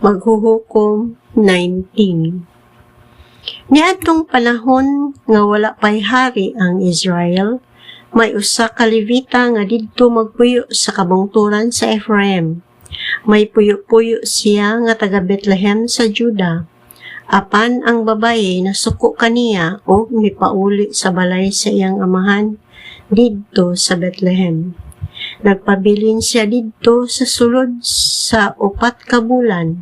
Maghuhukom 19. Niadtong panahon nga wala pay hari ang Israel, may usa ka Levita nga didto magpuyo sa kabungturan sa Ephraim. May puyo-puyo siya nga taga Bethlehem sa Juda. Apan ang babaye nasuko kaniya o mipauli sa balay sa iyang amahan didto sa Bethlehem. Nagpabilin siya didto sa sulod sa 4 ka bulan.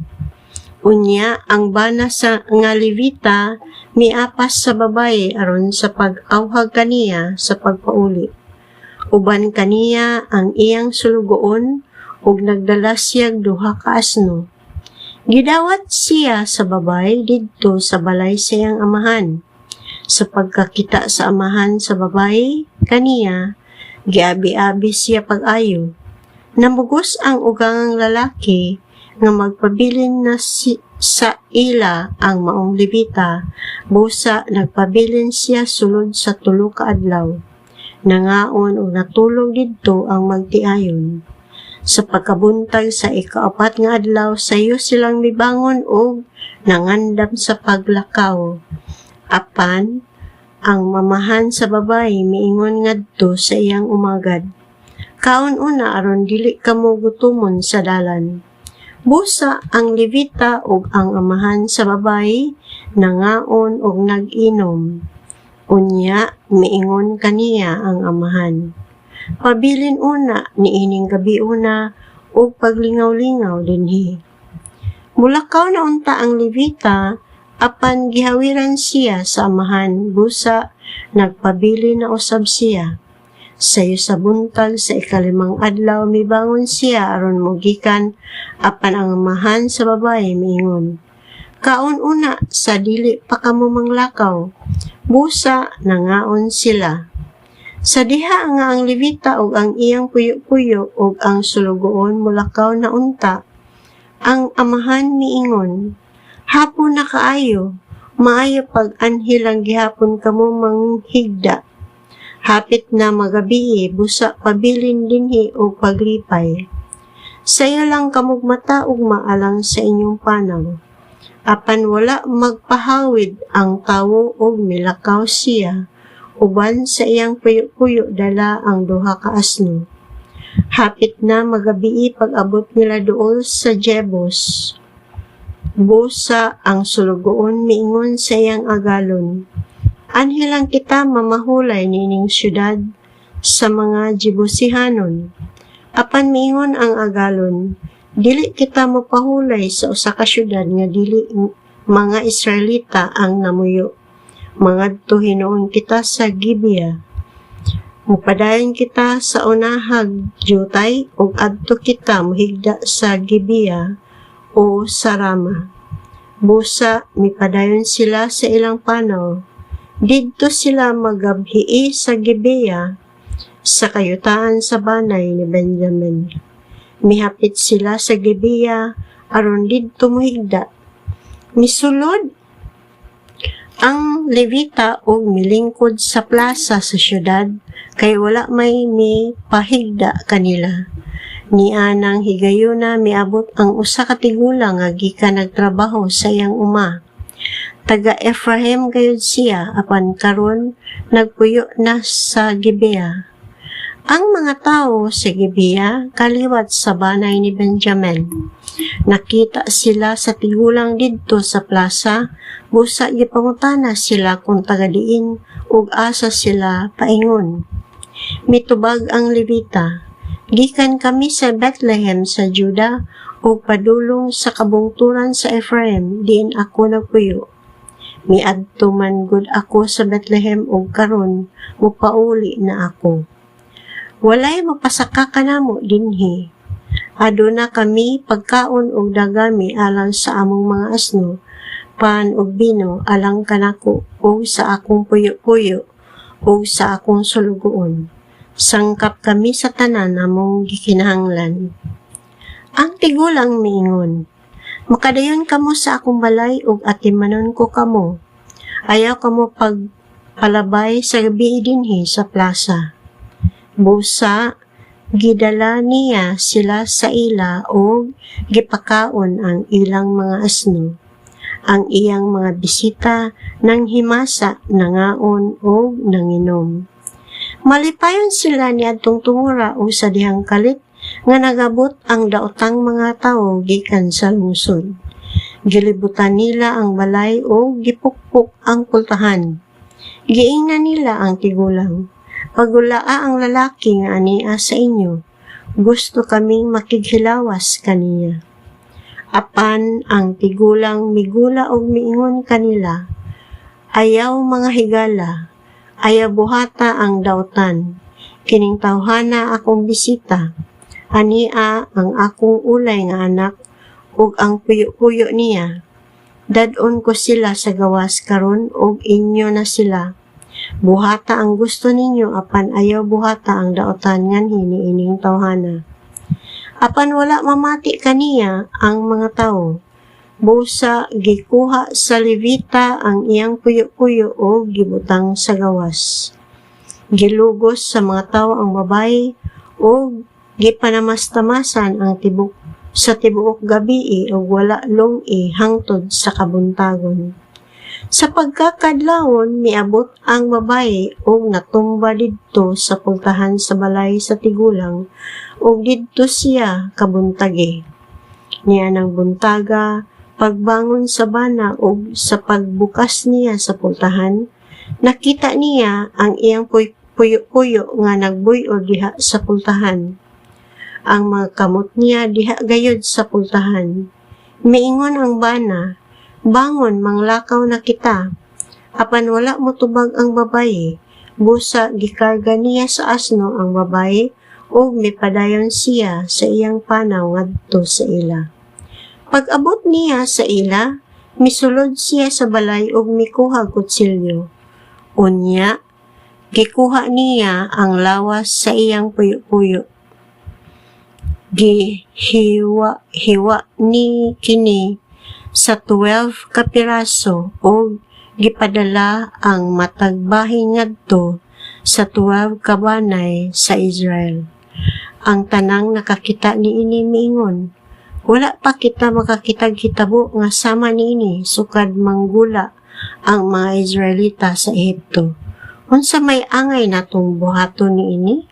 Unya ang bana sa nga Levita miapas sa babaye aron sa pag-awhag kaniya sa pagpauli. Uban kaniya ang iyang sulugoon ug nagdala siyag 2 ka asno. Gidawat siya sa babay didto sa balay sa iyang amahan. Sa pagkakita sa amahan sa babaye kaniya, giabi-abi siya pag-ayo. Namugos ang ugangang lalaki nga magpabilin na sa ila ang maong Levita, busa nagpabilin siya sulod sa 3 ka adlaw. Nangaon o natulog didto ang magtiayon. Sa pagkabuntag sa ika-4 nga adlaw, sayo silang mibangon og nangandam sa paglakaw. Apan, ang mamahan sa babae miingon ngadto sa iyang umagad, "Kaon una aron dili kamo gutumon sa dalan." Busa ang Levita ug ang amahan sa babae nangaon og nag-inom. Unya miingon kaniya ang amahan, "Pabilin una niining gabi una ug paglingaw-lingaw dinhi." Mulakaw na unta ang Levita apan gihawiran siya sa amahan, busa nagpabili na usab siya. Sayo sa buntag sa ika-5 adlaw mibangon siya aron mogikan, apan ang amahan sa babae miingon, "Kaon una sa dili pa kamo manglakaw." Busa nangaon sila. Sa diha nga ang Levita ug ang iyang puyo-puyo ug ang sulugoon mulakaw na unta, ang amahan miingon, "Hapon na kaayo, maayo pag-anhil ang gihapon kamo manghigda. Hapit na magabi, busa pabilin dinhi o paglipay. Sayo lang kamugmata ug maalang sa inyong panaw." Apan wala magpahawid ang tawo og milakaw siya, uban sa iyang puyo-puyo dala ang 2 ka asno. Hapit na magabi pag-abot nila duol sa Jebus. Busa ang sulugoon miingon sa iyang agalon, "Anhilang kita mamahulay nining syudad sa mga Jebusihanon." Apan miingon ang agalon, "Dili kita mapahulay sa usa ka syudad nga dili mga Israelita ang namuyo. Mangadto hinuon kita sa Gibea. Mupadayon kita sa unahag jutay ug adto kita mohigda sa Gibea o sa Rama." Busa mipadayon sila sa ilang panaw. Didto sila magabhii sa Gibea sa kayutaan sa banay ni Benjamin. Mihapit sila sa Gibea aron didto mohigda. Misulod ang Levita og milingkod sa plaza sa syudad kay wala may pahigda kanila. Nianang higayuna miabot ang usa ka tigulang nga gikan nagtrabaho sa iyang uma. Taga Ephraim gayud siya, apan karon nagpuyo na sa Gibea. Ang mga tao sa Gibea kaliwat sa banay ni Benjamin. Nakita sila sa tigulang didto sa plaza, busa gipangutana sila kung taga diin ug asa sila paingon. Mitubag ang Levita, "Gikan kami sa Bethlehem sa Juda ug padulong sa kabungturan sa Ephraim, diin ako nagpuyo. Miadto man gud ako sa Bethlehem ug karon mupauli na ako. Walay mapasaka kanamo dinhi. Aduna kami pagkaon ug dagami alang sa among mga asno, pan ug bino alang kanako ug sa akong puyo-puyo ug sa akong sulugoon. Sangkap kami sa tanan namong gikinahanglan." Ang tigulang miingon, "Makadayon kamo sa akong balay ug atimanon ko kamo. Ayaw kamo pagpalabay sa gabi dinhi sa plaza." Busa gidala niya sila sa ila o gipakaon ang ilang mga asno. Ang iyang mga bisita nang himasa, nangaon o nanginom. Malipayon sila niadtong tungura o sa dihang kalit nga nagabot ang daotang mga tawo gikan sa lungsod. Gilibutan nila ang balay o gipukpok ang pultahan. Giingnan nila ang tigulang. Pagulaa ang lalaki nga ania sa inyo, gusto kaming makighilawas kaniya. Apan ang tigulang migula og miingon kanila, ayaw mga higala, ayaw buhata ang daotan, kining tawhana akong bisita, ania ang akong ulay nga anak, ug ang puyo-puyo niya. Dadon ko sila sa gawas karon ug inyo na sila. Buhata ang gusto ninyo, apan ayaw buhata ang daotan ngan hiniining tawhana. Apan wala mamati kaniya ang mga tao. Busa gikuha sa Levita ang iyang puyo-puyo o gibutang sa gawas. Gilugos sa mga tao ang babae o gipanamas-tamasan ang tibuok gabi o wala long-i hangtod sa kabuntagon. Sa pagkakadlawon, miabot ang babae o natumba didto sa pultahan sa balay sa tigulang o didto siya kabuntagi. Niya ng buntaga, pagbangon sa bana o sa pagbukas niya sa pultahan, nakita niya ang iyang puyo-puyo nga nagbuyo diha sa pultahan. Ang mga kamot niya diha gayod sa pultahan. Miingon ang bana, bangon, manglakaw na kita. Apan wala mo tubag ang babae, busa gikarga niya sa asno ang babae o mipadayon siya sa iyang panaw ngadto sa ila. Pag-abot niya sa ila, misulod siya sa balay o mikuha kutsilyo. Unya, gikuha niya ang lawas sa iyang puyo-puyo. Gihiwa ni kini sa 12 kapiraso o gipadala ang matagbahin ngadto sa 12 kabanay sa Israel. Ang tanang nakakita niini miingon, wala pa kita makakitag hitabo nga sama niini sukad manggula ang mga Israelita sa Ehipto. Unsa may angay natong buhaton niini?